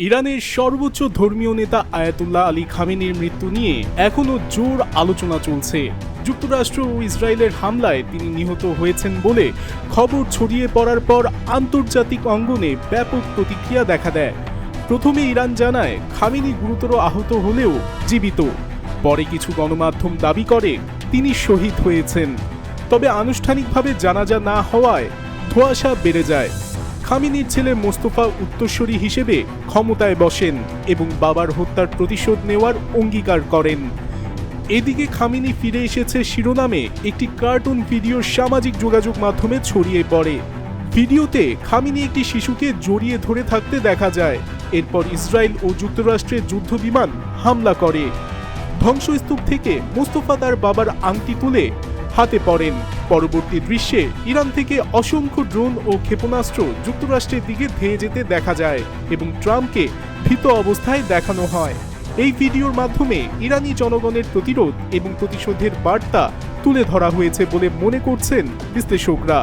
ইরানের সর্বোচ্চ ধর্মীয় নেতা আয়াতুল্লাহ আলী খামেনির মৃত্যু নিয়ে এখনও জোর আলোচনা চলছে। যুক্তরাষ্ট্র ও ইসরায়েলের হামলায় তিনি নিহত হয়েছেন বলে খবর ছড়িয়ে পড়ার পর আন্তর্জাতিক অঙ্গনে ব্যাপক প্রতিক্রিয়া দেখা দেয়। প্রথমে ইরান জানায় খামেনি গুরুতর আহত হলেও জীবিত। পরে কিছু গণমাধ্যম দাবি করে তিনি শহীদ হয়েছেন। তবে আনুষ্ঠানিকভাবে জানাজা না হওয়ায় ধোঁয়াশা বেড়ে যায়। খামেনির ছেলে মোস্তফা উত্তরসূরি হিসেবে ক্ষমতায় বসেন এবং বাবার হত্যার প্রতিশোধ নেওয়ার অঙ্গীকার করেন। এদিকে খামেনি ফিরে এসেছে শিরোনামে একটি কার্টুন ভিডিও সামাজিক যোগাযোগ মাধ্যমে ছড়িয়ে পড়ে। ভিডিওতে খামেনি একটি শিশুকে জড়িয়ে ধরে থাকতে দেখা যায়। এরপর ইসরায়েল ও যুক্তরাষ্ট্রের যুদ্ধবিমান হামলা করে। ধ্বংসস্তূপ থেকে মোস্তফা তার বাবার আংটি তুলে হাতে পড়েন। পরবর্তী দৃশ্যে ইরান থেকে অসংখ্য ড্রোন ও ক্ষেপণাস্ত্র যুক্তরাষ্ট্রের দিকে ধেয়ে যেতে দেখা যায় এবং ট্রাম্পকে ভীত অবস্থায় দেখানো হয়। এই ভিডিওর মাধ্যমে ইরানি জনগণের প্রতিরোধ এবং প্রতিশোধের বার্তা তুলে ধরা হয়েছে বলে মনে করছেন বিশ্লেষকরা।